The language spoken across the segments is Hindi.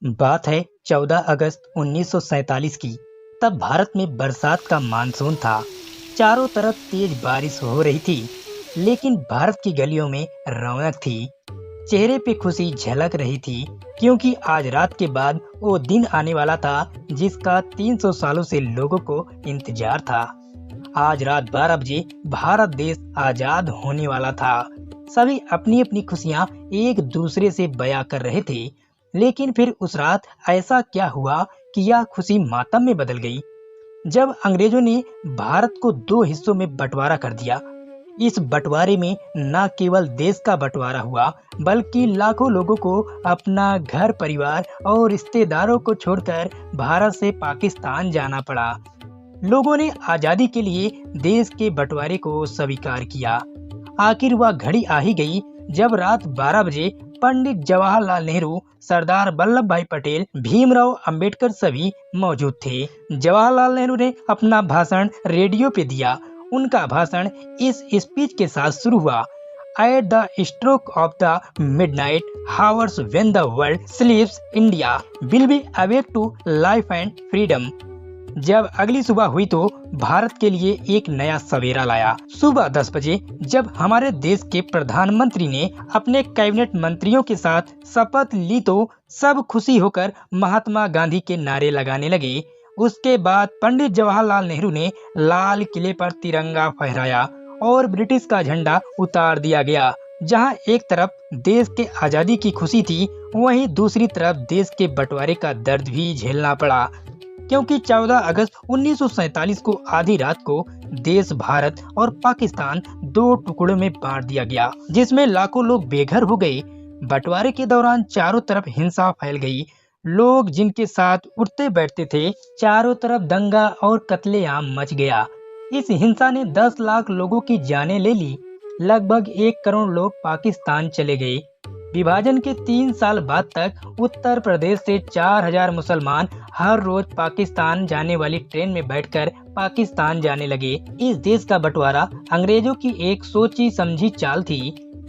बात है 14 अगस्त 1947 की। तब भारत में बरसात का मानसून था। चारों तरफ तेज बारिश हो रही थी, लेकिन भारत की गलियों में रौनक थी। चेहरे पे खुशी झलक रही थी, क्योंकि आज रात के बाद वो दिन आने वाला था जिसका 300 सालों से लोगों को इंतजार था। आज रात 12 बजे भारत देश आजाद होने वाला था। सभी अपनी अपनी खुशियां एक दूसरे से बयां कर रहे थे। लेकिन फिर उस रात ऐसा क्या हुआ कि यह खुशी मातम में बदल गई, जब अंग्रेजों ने भारत को दो हिस्सों में बंटवारा कर दिया। इस बंटवारे में न केवल देश का बंटवारा हुआ, बल्कि लाखों लोगों को अपना घर परिवार और रिश्तेदारों को छोड़कर भारत से पाकिस्तान जाना पड़ा। लोगों ने आजादी के लिए देश के बंटवारे को स्वीकार किया। आखिर वह घड़ी आ ही गई जब रात 12 बजे पंडित जवाहरलाल नेहरू, सरदार वल्लभ भाई पटेल, भीमराव अंबेडकर सभी मौजूद थे। जवाहरलाल नेहरू ने अपना भाषण रेडियो पे दिया। उनका भाषण इस स्पीच के साथ शुरू हुआ। At the stroke of the midnight hours when the world sleeps, India will be awake to life and freedom. जब अगली सुबह हुई तो भारत के लिए एक नया सवेरा लाया। सुबह 10 बजे जब हमारे देश के प्रधानमंत्री ने अपने कैबिनेट मंत्रियों के साथ शपथ ली तो सब खुशी होकर महात्मा गांधी के नारे लगाने लगे। उसके बाद पंडित जवाहरलाल नेहरू ने लाल किले पर तिरंगा फहराया और ब्रिटिश का झंडा उतार दिया गया। जहां एक तरफ देश के आजादी की खुशी थी, वहीं दूसरी तरफ देश के बंटवारे का दर्द भी झेलना पड़ा, क्योंकि 14 अगस्त 1947 को आधी रात को देश भारत और पाकिस्तान दो टुकड़ों में बांट दिया गया, जिसमें लाखों लोग बेघर हो गए। बंटवारे के दौरान चारों तरफ हिंसा फैल गई। लोग जिनके साथ उठते बैठते थे, चारों तरफ दंगा और कत्लेआम मच गया। इस हिंसा ने 10 लाख लोगों की जानें ले ली। लगभग 1 करोड़ लोग पाकिस्तान चले गए। विभाजन के 3 साल बाद तक उत्तर प्रदेश से 4000 मुसलमान हर रोज पाकिस्तान जाने वाली ट्रेन में बैठकर पाकिस्तान जाने लगे। इस देश का बंटवारा अंग्रेजों की एक सोची समझी चाल थी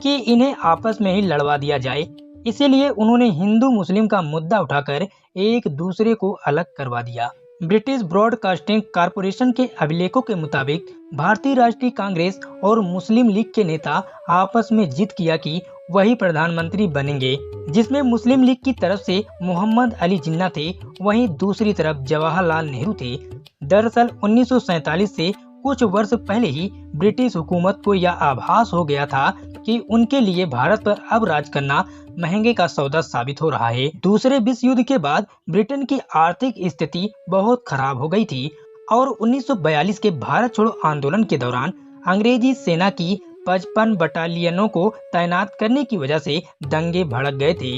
कि इन्हें आपस में ही लड़वा दिया जाए। इसीलिए उन्होंने हिंदू मुस्लिम का मुद्दा उठाकर एक दूसरे को अलग करवा दिया। ब्रिटिश ब्रॉडकास्टिंग कॉरपोरेशन के अभिलेखों के मुताबिक भारतीय राष्ट्रीय कांग्रेस और मुस्लिम लीग के नेता आपस में जिद किया कि वही प्रधानमंत्री बनेंगे, जिसमें मुस्लिम लीग की तरफ से मोहम्मद अली जिन्ना थे, वहीं दूसरी तरफ जवाहरलाल नेहरू थे। दरअसल 1947 से कुछ वर्ष पहले ही ब्रिटिश हुकूमत को यह आभास हो गया था कि उनके लिए भारत पर अब राज करना महंगे का सौदा साबित हो रहा है। दूसरे विश्व युद्ध के बाद ब्रिटेन की आर्थिक स्थिति बहुत खराब हो गई थी और 1942 के भारत छोड़ो आंदोलन के दौरान अंग्रेजी सेना की 55 बटालियनों को तैनात करने की वजह से दंगे भड़क गए थे।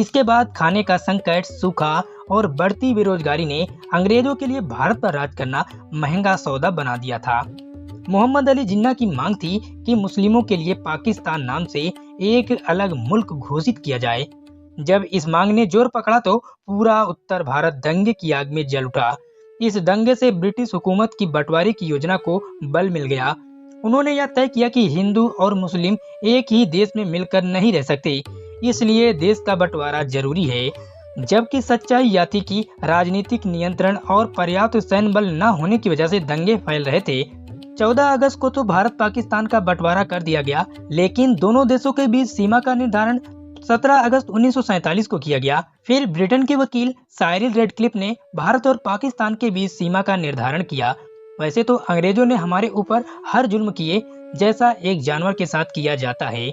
इसके बाद खाने का संकट, सूखा और बढ़ती बेरोजगारी ने अंग्रेजों के लिए भारत पर राज करना महंगा सौदा बना दिया था। मोहम्मद अली जिन्ना की मांग थी कि मुस्लिमों के लिए पाकिस्तान नाम से एक अलग मुल्क घोषित किया जाए। जब इस मांग ने जोर पकड़ा तो पूरा उत्तर भारत दंगे की आग में जल उठा। इस दंगे से ब्रिटिश हुकूमत की बंटवारे की योजना को बल मिल गया। उन्होंने यह तय किया कि हिंदू और मुस्लिम एक ही देश में मिलकर नहीं रह सकते, इसलिए देश का बंटवारा जरूरी है। जबकि सच्चाई यह थी कि राजनीतिक नियंत्रण और पर्याप्त सैन्य बल न होने की वजह से दंगे फैल रहे थे। 14 अगस्त को तो भारत पाकिस्तान का बंटवारा कर दिया गया, लेकिन दोनों देशों के बीच सीमा का निर्धारण 17 अगस्त 1947 को किया गया। फिर ब्रिटेन के वकील साइरिल रेडक्लिफ ने भारत और पाकिस्तान के बीच सीमा का निर्धारण किया। वैसे तो अंग्रेजों ने हमारे ऊपर हर जुल्म किए, जैसा एक जानवर के साथ किया जाता है।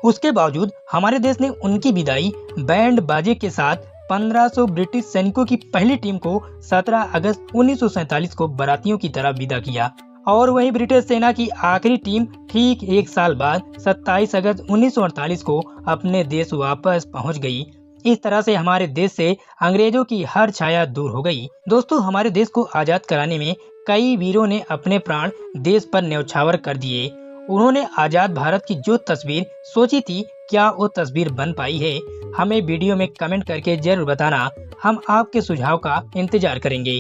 उसके बावजूद हमारे देश ने उनकी विदाई बैंड बाजे के साथ 1500 ब्रिटिश सैनिकों की पहली टीम को 17 अगस्त 1947 को बारातियों की तरह विदा किया और वही ब्रिटिश सेना की आखिरी टीम ठीक 1 साल बाद 27 अगस्त 1948 को अपने देश वापस पहुंच गई। इस तरह से हमारे देश से अंग्रेजों की हर छाया दूर हो गई। दोस्तों, हमारे देश को आजाद कराने में कई वीरों ने अपने प्राण देश पर न्यौछावर कर दिए। उन्होंने आजाद भारत की जो तस्वीर सोची थी, क्या वो तस्वीर बन पाई है? हमें वीडियो में कमेंट करके जरूर बताना। हम आपके सुझाव का इंतजार करेंगे।